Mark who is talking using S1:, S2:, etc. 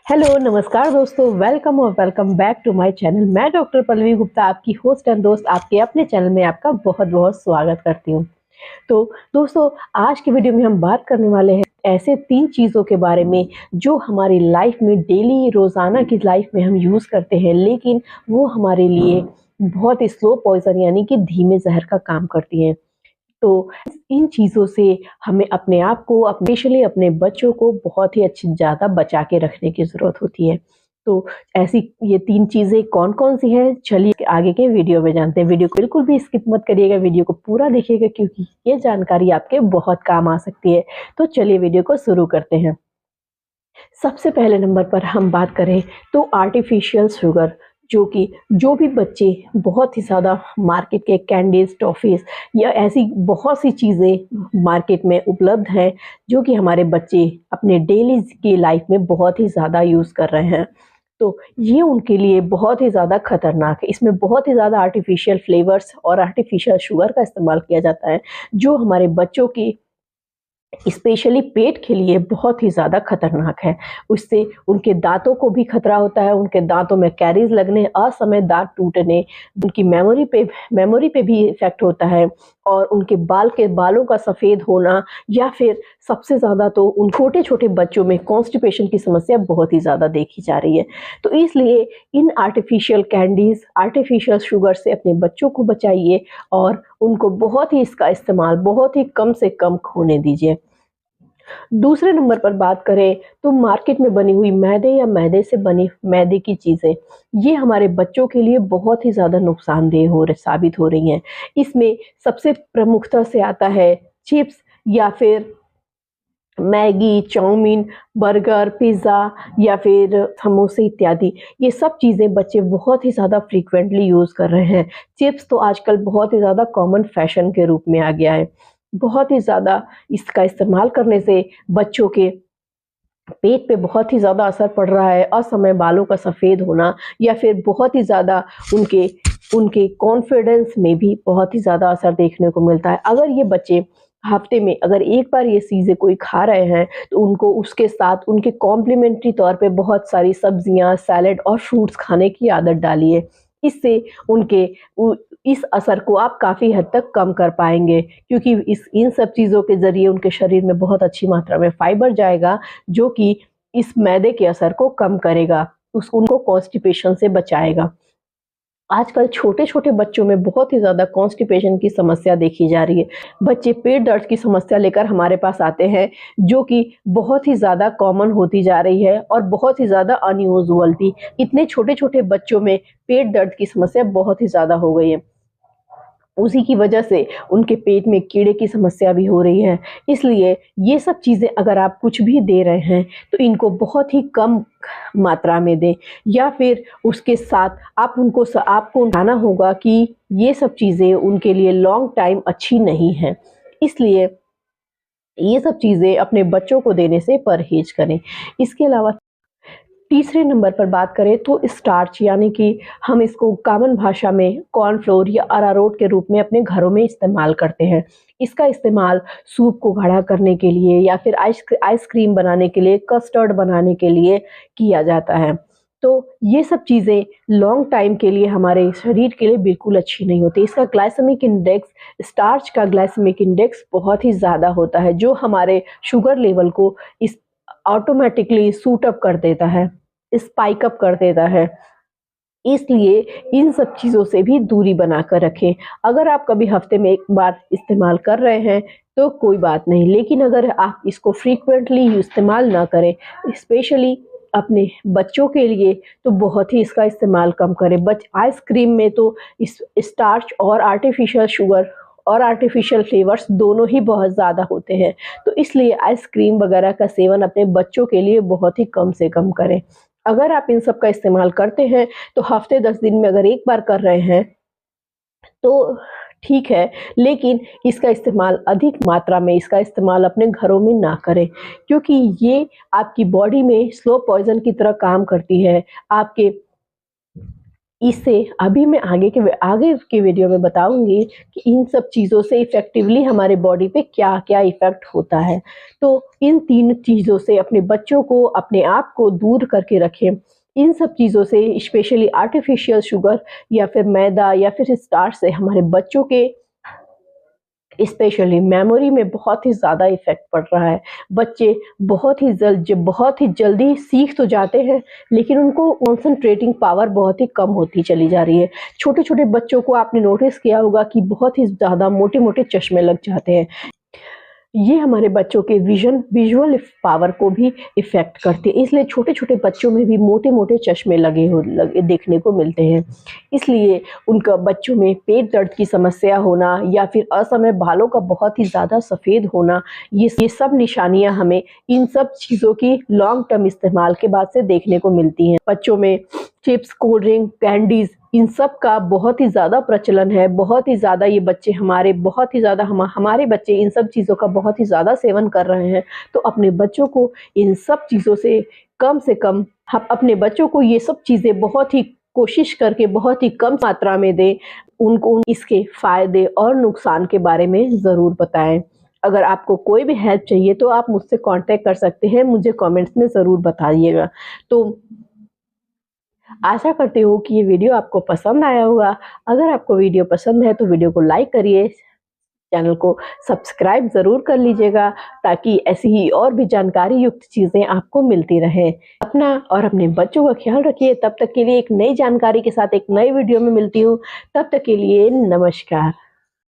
S1: Hello नमस्कार दोस्तों, welcome और welcome back to my channel. मैं डॉक्टर पल्लवी गुप्ता, आपकी होस्ट एंड दोस्त, आपके अपने चैनल में आपका बहुत बहुत स्वागत करती हूँ। तो दोस्तों, आज की वीडियो में हम बात करने वाले हैं ऐसे 3 चीज़ों के बारे में जो हमारी लाइफ में डेली रोज़ाना की लाइफ में हम यूज़ करते हैं, लेकिन वो हमारे लिए बहुत ही स्लो पॉइज़न यानी कि धीमे ज़हर का काम करती हैं। तो इन चीज़ों से हमें अपने आप को, स्पेशली अपने बच्चों को बहुत ही अच्छी ज़्यादा बचा के रखने की ज़रूरत होती है। तो ऐसी ये 3 चीज़ें कौन-कौन सी हैं, चलिए आगे के वीडियो में जानते हैं। वीडियो को बिल्कुल भी स्किप मत करिएगा, वीडियो को पूरा देखिएगा क्योंकि ये जानकारी आपके बहुत काम आ सकती है। तो चलिए वीडियो को शुरू करते हैं। सबसे पहले नंबर पर हम बात करें तो आर्टिफिशियल शुगर, जो भी बच्चे बहुत ही ज़्यादा मार्केट के कैंडीज़, टॉफ़ीज़ या ऐसी बहुत सी चीज़ें मार्केट में उपलब्ध हैं, जो कि हमारे बच्चे अपने डेली की लाइफ़ में बहुत ही ज़्यादा यूज़ कर रहे हैं। तो ये उनके लिए बहुत ही ज़्यादा खतरनाक है। इसमें बहुत ही ज़्यादा आर्टिफिशियल फ्लेवर्स और आर्टिफिशियल शुगर का इस्तेमाल किया जाता है, जो हमारे बच्चों की स्पेशली पेट के लिए बहुत ही ज़्यादा खतरनाक है। उससे उनके दाँतों को भी खतरा होता है, उनके दाँतों में कैरीज़ लगने, असमय दाँत टूटने, उनकी मेमोरी पे भी इफ़ेक्ट होता है और उनके बालों का सफ़ेद होना या फिर सबसे ज़्यादा तो उन छोटे-छोटे बच्चों में कॉन्स्टिपेशन की समस्या बहुत ही ज़्यादा देखी जा रही है। तो इसलिए in artificial candies, artificial sugar से अपने बच्चों को बचाइए और उनको बहुत ही इसका इस्तेमाल बहुत ही कम से कम होने दीजिए। दूसरे नंबर पर बात करें तो मार्केट में बनी हुई मैदे या मैदे से बनी मैदे की चीज़ें, ये हमारे बच्चों के लिए बहुत ही ज़्यादा नुकसानदेह साबित हो रही हैं। इसमें सबसे प्रमुखता से आता है चिप्स या फिर मैगी, चाउमीन, बर्गर, पिज़्ज़ा या फिर समोसे इत्यादि। ये सब चीज़ें बच्चे बहुत ही ज़्यादा फ्रीक्वेंटली यूज़ कर रहे हैं। चिप्स तो आजकल बहुत ही ज़्यादा कॉमन फैशन के रूप में आ गया है। बहुत ही ज़्यादा इसका इस्तेमाल करने से बच्चों के पेट पे बहुत ही ज़्यादा असर पड़ रहा है, असमय बालों का सफ़ेद होना या फिर बहुत ही ज़्यादा उनके उनके कॉन्फिडेंस में भी बहुत ही ज़्यादा असर देखने को मिलता है। अगर ये बच्चे हफ्ते में अगर एक बार ये चीज़ें कोई खा रहे हैं, तो उनको उसके साथ उनके कॉम्प्लिमेंट्री तौर पे बहुत सारी सब्जियाँ, सैलेड और फ्रूट्स खाने की आदत डालिए। इससे उनके उ इस असर को आप काफ़ी हद तक कम कर पाएँगे क्योंकि इस इन सब चीज़ों के ज़रिए उनके शरीर में बहुत अच्छी मात्रा में फाइबर जाएगा, जो कि इस मैदे के असर को कम करेगा, उनको कॉन्स्टिपेशन से बचाएगा। आजकल छोटे-छोटे बच्चों में बहुत ही ज़्यादा कॉन्स्टिपेशन की समस्या देखी जा रही है। बच्चे पेट दर्द की समस्या लेकर हमारे पास आते हैं, जो कि बहुत ही ज़्यादा कॉमन होती जा रही है और बहुत ही ज़्यादा अनयूजुअल भी। इतने छोटे-छोटे बच्चों में पेट दर्द की समस्या बहुत ही ज़्यादा हो गई है। उसी की वजह से उनके पेट में कीड़े की समस्या भी हो रही है। इसलिए ये सब चीज़ें अगर आप कुछ भी दे रहे हैं, तो इनको बहुत ही कम मात्रा में दें या फिर उसके साथ आपको बताना होगा कि ये सब चीज़ें उनके लिए लॉन्ग टाइम अच्छी नहीं हैं। इसलिए ये सब चीज़ें अपने बच्चों को देने से परहेज़ करें। इसके अलावा तीसरे नंबर पर बात करें तो स्टार्च, यानी कि हम इसको कॉमन भाषा में कॉर्नफ्लोर या अरारोट के रूप में अपने घरों में इस्तेमाल करते हैं। इसका इस्तेमाल सूप को गाढ़ा करने के लिए या फिर आइसक्रीम बनाने के लिए, कस्टर्ड बनाने के लिए किया जाता है। तो ये सब चीज़ें लॉन्ग टाइम के लिए हमारे शरीर के लिए बिल्कुल अच्छी नहीं होती। इसका ग्लाइसेमिक इंडेक्स, स्टार्च का ग्लाइसेमिक इंडेक्स बहुत ही ज़्यादा होता है, जो हमारे शुगर लेवल को इस ऑटोमैटिकली सूट अप कर देता है, स्पाइक अप कर देता है। इसलिए इन सब चीज़ों से भी दूरी बनाकर रखें। अगर आप कभी हफ्ते में 1 बार इस्तेमाल कर रहे हैं, तो कोई बात नहीं, लेकिन अगर आप इसको फ्रीक्वेंटली इस्तेमाल ना करें, स्पेशली अपने बच्चों के लिए, तो बहुत ही इसका इस्तेमाल कम करें। आइसक्रीम में तो इस स्टार्च और आर्टिफिशियल शुगर और आर्टिफिशियल फ्लेवर्स दोनों ही बहुत ज़्यादा होते हैं। तो इसलिए आइसक्रीम वगैरह का सेवन अपने बच्चों के लिए बहुत ही कम से कम करें। अगर आप इन सब का इस्तेमाल करते हैं, तो हफ्ते 10 दिन में अगर 1 बार कर रहे हैं, तो ठीक है, लेकिन इसका इस्तेमाल अधिक मात्रा में इसका इस्तेमाल अपने घरों में ना करें, क्योंकि ये आपकी बॉडी में स्लो पॉइज़न की तरह काम करती है। आपके इससे अभी मैं आगे के वीडियो में बताऊंगी कि इन सब चीज़ों से इफ़ेक्टिवली हमारे बॉडी पे क्या क्या इफ़ेक्ट होता है। तो इन 3 चीज़ों से अपने बच्चों को, अपने आप को दूर करके रखें। इन सब चीज़ों से, स्पेशली आर्टिफ़िशियल शुगर या फिर मैदा या फिर स्टार्च से हमारे बच्चों के स्पेशली मेमोरी में बहुत ही ज़्यादा इफ़ेक्ट पड़ रहा है। बच्चे बहुत ही जल्दी सीख तो जाते हैं, लेकिन उनको कॉन्संट्रेटिंग पावर बहुत ही कम होती चली जा रही है। छोटे-छोटे बच्चों को आपने नोटिस किया होगा कि बहुत ही ज़्यादा मोटे-मोटे चश्मे लग जाते हैं। ये हमारे बच्चों के विजुअल पावर को भी इफ़ेक्ट करती है, इसलिए छोटे-छोटे बच्चों में भी मोटे-मोटे चश्मे लगे देखने को मिलते हैं। इसलिए उनका बच्चों में पेट दर्द की समस्या होना या फिर असमय बालों का बहुत ही ज़्यादा सफ़ेद होना, ये सब निशानियाँ हमें इन सब चीज़ों की लॉन्ग टर्म इस्तेमाल के बाद से देखने को मिलती हैं। बच्चों में चिप्स, कोल्ड ड्रिंक, कैंडीज़ इन सब का बहुत ही ज़्यादा प्रचलन है, बहुत ही ज़्यादा ये बच्चे हमारे बच्चे इन सब चीज़ों का बहुत ही ज़्यादा सेवन कर रहे हैं। तो अपने बच्चों को इन सब चीज़ों से कम हम अपने बच्चों को ये सब चीज़ें बहुत ही कोशिश करके बहुत ही कम मात्रा में दें। उनको इसके फ़ायदे और नुकसान के बारे में ज़रूर बताएँ। अगर आपको कोई भी हेल्प चाहिए तो आप मुझसे कॉन्टैक्ट कर सकते हैं, मुझे कमेंट्स में ज़रूर बताइएगा। तो आशा करती हूँ कि ये वीडियो आपको पसंद आया होगा। अगर आपको वीडियो पसंद है तो वीडियो को लाइक करिए, चैनल को सब्सक्राइब ज़रूर कर लीजिएगा, ताकि ऐसी ही और भी जानकारी युक्त चीज़ें आपको मिलती रहें। अपना और अपने बच्चों का ख्याल रखिए। तब तक के लिए एक नई जानकारी के साथ एक नई वीडियो में मिलती हूँ। तब तक के लिए नमस्कार।